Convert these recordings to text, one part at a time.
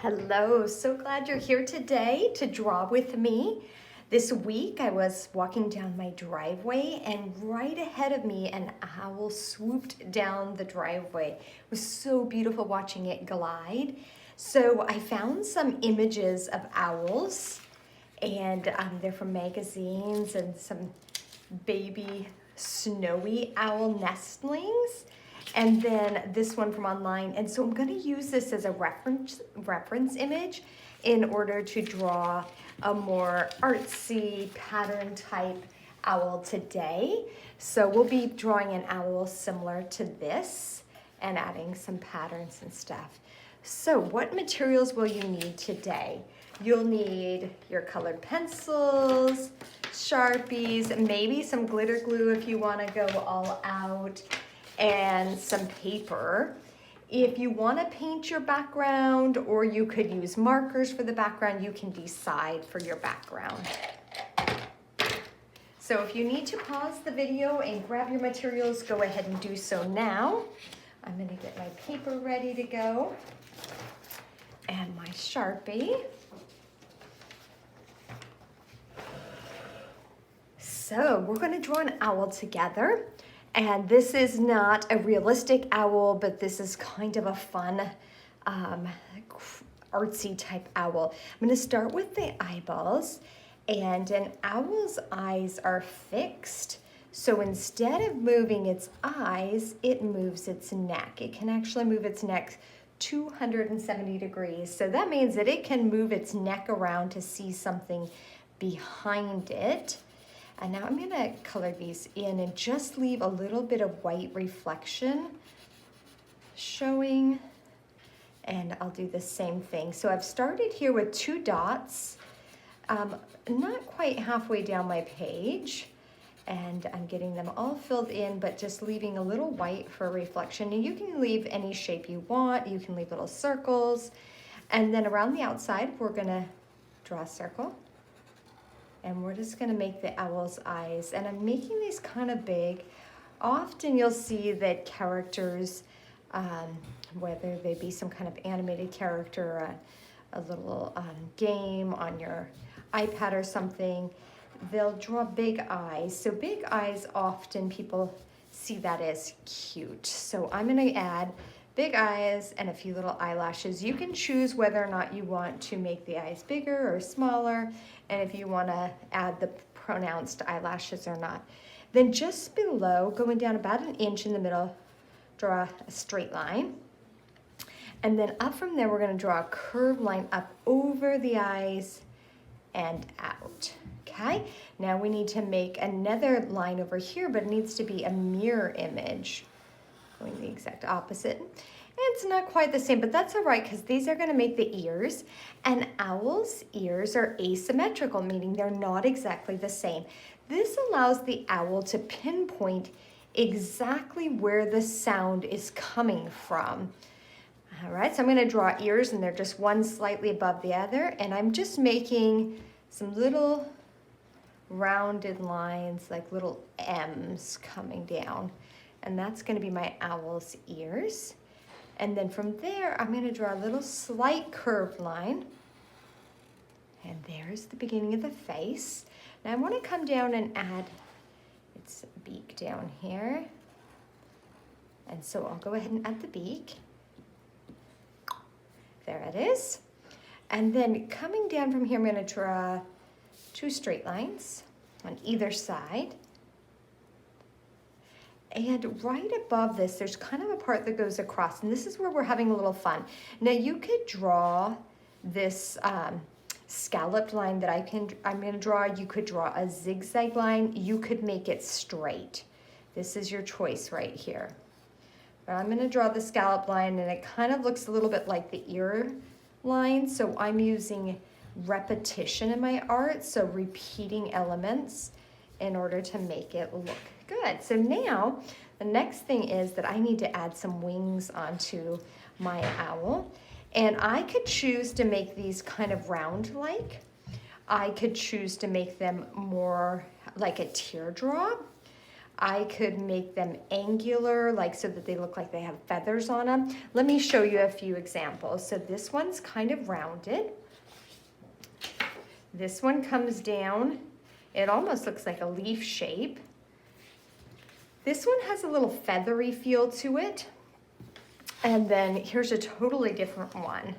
Hello, so glad you're here today to draw with me. This week I was walking down my driveway and right ahead of me an owl swooped down the driveway. It was so beautiful watching it glide. So I found some images of owls and they're from magazines and some baby snowy owl nestlings. And then this one from online. And so I'm going to use this as a reference image in order to draw a more artsy pattern type owl today. So we'll be drawing an owl similar to this and adding some patterns and stuff. So what materials will you need today? You'll need your colored pencils, Sharpies, maybe some glitter glue if you want to go all out, and some paper. If you want to paint your background, or you could use markers for the background, you can decide for your background. So if you need to pause the video and grab your materials, go ahead and do so now. I'm going to get my paper ready to go and my Sharpie. So we're going to draw an owl together. And this is not a realistic owl, but this is kind of a fun, artsy type owl. I'm going to start with the eyeballs, and an owl's eyes are fixed. So instead of moving its eyes, it moves its neck. It can actually move its neck 270 degrees. So that means that it can move its neck around to see something behind it. And now I'm going to color these in and just leave a little bit of white reflection showing. And I'll do the same thing. So I've started here with 2 dots, not quite halfway down my page. And I'm getting them all filled in, but just leaving a little white for reflection. And you can leave any shape you want. You can leave little circles. And then around the outside, we're going to draw a circle. And we're just going to make the owl's eyes. And I'm making these kind of big. Often you'll see that characters, whether they be some kind of animated character, a little game on your iPad or something, they'll draw big eyes. So big eyes, often people see that as cute. So I'm going to add big eyes and a few little eyelashes. You can choose whether or not you want to make the eyes bigger or smaller, and if you want to add the pronounced eyelashes or not. Then just below, going down about 1 inch in the middle, draw a straight line. And then up from there, we're going to draw a curved line up over the eyes and out. Okay, now we need to make another line over here, but it needs to be a mirror image. Going the exact opposite. It's not quite the same, but that's all right because these are going to make the ears. And owls' ears are asymmetrical, meaning they're not exactly the same. This allows the owl to pinpoint exactly where the sound is coming from. All right, so I'm going to draw ears, and they're just one slightly above the other. And I'm just making some little rounded lines, like little M's coming down. And that's going to be my owl's ears. And then from there, I'm going to draw a little slight curved line. And there's the beginning of the face. Now I want to come down and add its beak down here. And so I'll go ahead and add the beak. There it is. And then coming down from here, I'm going to draw 2 straight lines on either side. And right above this, there's kind of a part that goes across, and this is where we're having a little fun. Now you could draw this scalloped line that I'm going to draw. You could draw a zigzag line. You could make it straight. This is your choice right here. But I'm going to draw the scalloped line, and it kind of looks a little bit like the ear line. So I'm using repetition in my art, so repeating elements in order to make it look good. So now the next thing is that I need to add some wings onto my owl. And I could choose to make these kind of round-like. I could choose to make them more like a teardrop. I could make them angular, like so that they look like they have feathers on them. Let me show you a few examples. So this one's kind of rounded. This one comes down. It almost looks like a leaf shape. This one has a little feathery feel to it. And then here's a totally different one.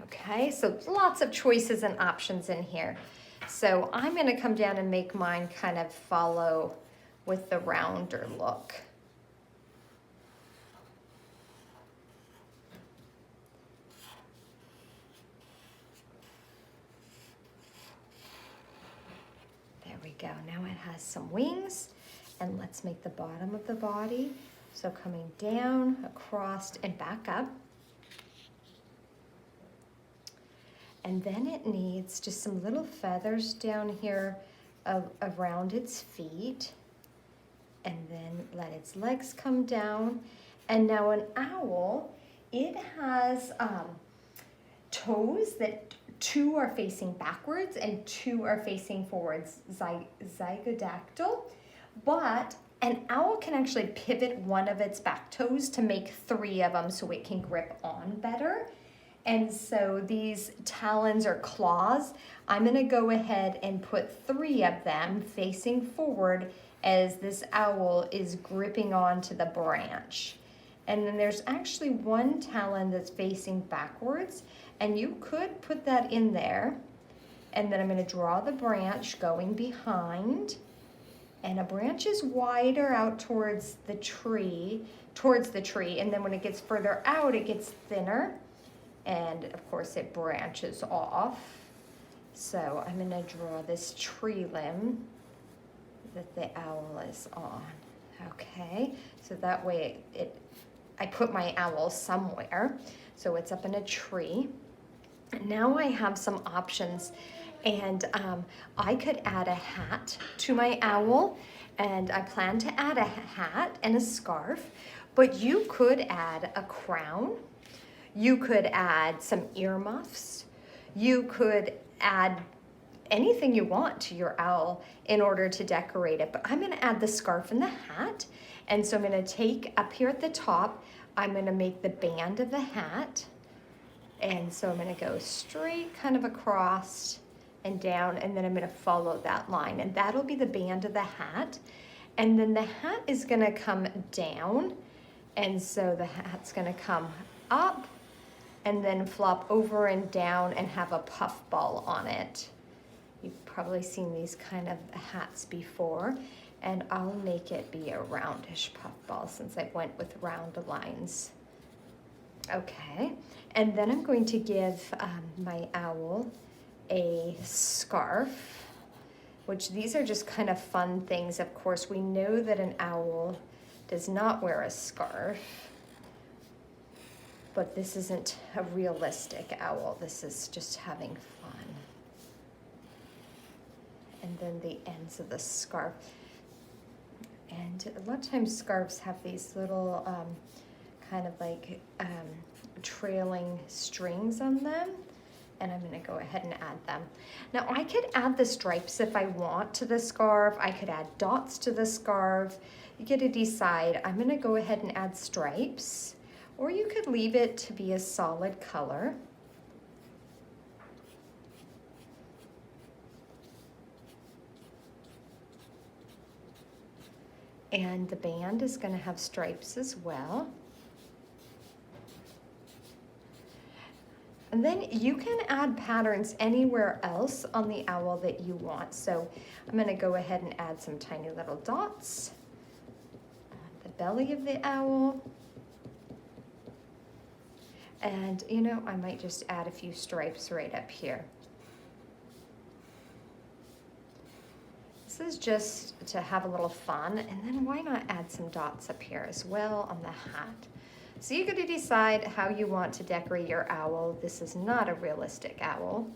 Okay, so lots of choices and options in here. So I'm going to come down and make mine kind of follow with the rounder look. There we go. Now it has some wings, and let's make the bottom of the body. So coming down, across, and back up. And then it needs just some little feathers down here around its feet. And then let its legs come down. And now an owl, it has toes that 2 are facing backwards and 2 are facing forwards, zygodactyl. But an owl can actually pivot one of its back toes to make 3 of them so it can grip on better. And so these talons or claws, I'm gonna go ahead and put 3 of them facing forward as this owl is gripping onto the branch. And then there's actually 1 talon that's facing backwards, and you could put that in there. And then I'm gonna draw the branch going behind, and a branch is wider out towards the tree, and then when it gets further out, it gets thinner. And of course it branches off. So I'm gonna draw this tree limb that the owl is on. Okay, so that way I put my owl somewhere. So it's up in a tree. Now I have some options, and I could add a hat to my owl, and I plan to add a hat and a scarf, but you could add a crown. You could add some earmuffs. You could add anything you want to your owl in order to decorate it. But I'm gonna add the scarf and the hat. And so I'm gonna take up here at the top, I'm gonna make the band of the hat. And so I'm gonna go straight kind of across and down, and then I'm gonna follow that line. And that'll be the band of the hat. And then the hat is gonna come down. And so the hat's gonna come up and then flop over and down and have a puff ball on it. You've probably seen these kind of hats before, and I'll make it be a roundish puff ball since I went with round lines. Okay, and then I'm going to give my owl a scarf, which these are just kind of fun things. Of course, we know that an owl does not wear a scarf, but this isn't a realistic owl. This is just having fun. And then the ends of the scarf. And a lot of times scarves have these little kind of like trailing strings on them. And I'm gonna go ahead and add them. Now I could add the stripes if I want to the scarf. I could add dots to the scarf. You get to decide. I'm gonna go ahead and add stripes. Or you could leave it to be a solid color. And the band is going to have stripes as well. And then you can add patterns anywhere else on the owl that you want. So I'm going to go ahead and add some tiny little dots on the belly of the owl. And, you know, I might just add a few stripes right up here. This is just to have a little fun, and then why not add some dots up here as well on the hat? So you get to decide how you want to decorate your owl. This is not a realistic owl.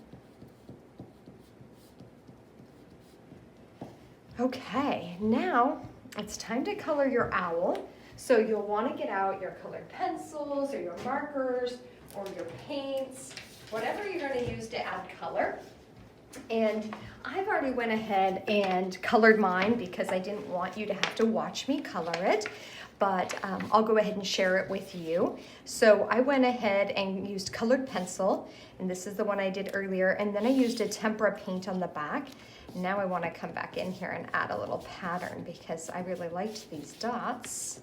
Okay, now it's time to color your owl. So you'll want to get out your colored pencils or your markers or your paints, whatever you're going to use to add color. And I've already went ahead and colored mine because I didn't want you to have to watch me color it, but I'll go ahead and share it with you. So I went ahead and used colored pencil, and this is the one I did earlier, and then I used a tempera paint on the back. Now I want to come back in here and add a little pattern because I really liked these dots.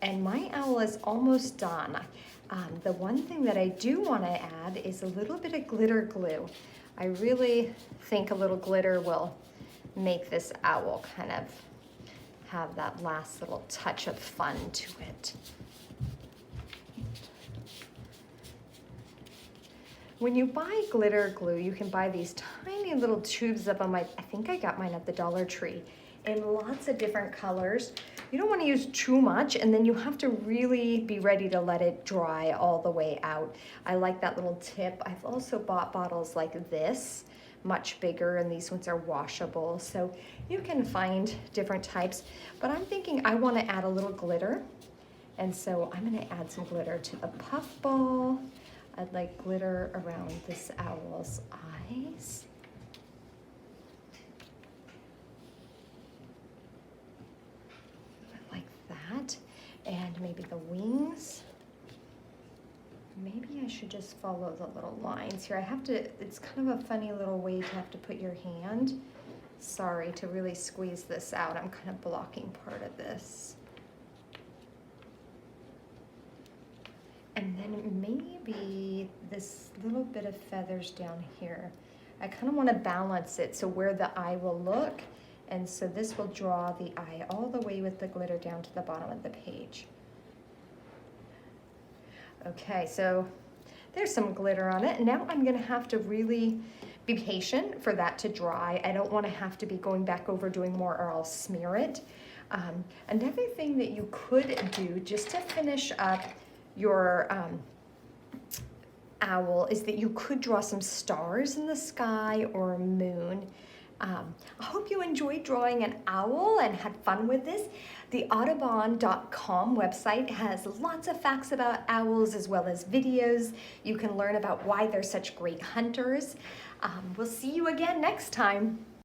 And my owl is almost done. The one thing that I do want to add is a little bit of glitter glue. I really think a little glitter will make this owl kind of have that last little touch of fun to it. When you buy glitter glue, you can buy these tiny little tubes of them. I think I got mine at the Dollar Tree in lots of different colors. You don't want to use too much, and then you have to really be ready to let it dry all the way out. I like that little tip. I've also bought bottles like this, much bigger, and these ones are washable. So you can find different types, but I'm thinking I want to add a little glitter. And so I'm going to add some glitter to the puff ball. I'd like glitter around this owl's eyes. Like that. And maybe the wings. Maybe I should just follow the little lines here. I have to, it's kind of a funny little way to have to put your hand. Sorry, to really squeeze this out. I'm kind of blocking part of this. And then maybe this little bit of feathers down here. I kind of want to balance it so where the eye will look. And so this will draw the eye all the way with the glitter down to the bottom of the page. Okay, so there's some glitter on it. Now I'm going to have to really be patient for that to dry. I don't want to have to be going back over doing more or I'll smear it. Another thing that you could do just to finish up your owl is that you could draw some stars in the sky or a moon. I hope you enjoyed drawing an owl and had fun with this. The Audubon.com website has lots of facts about owls as well as videos. You can learn about why they're such great hunters. We'll see you again next time.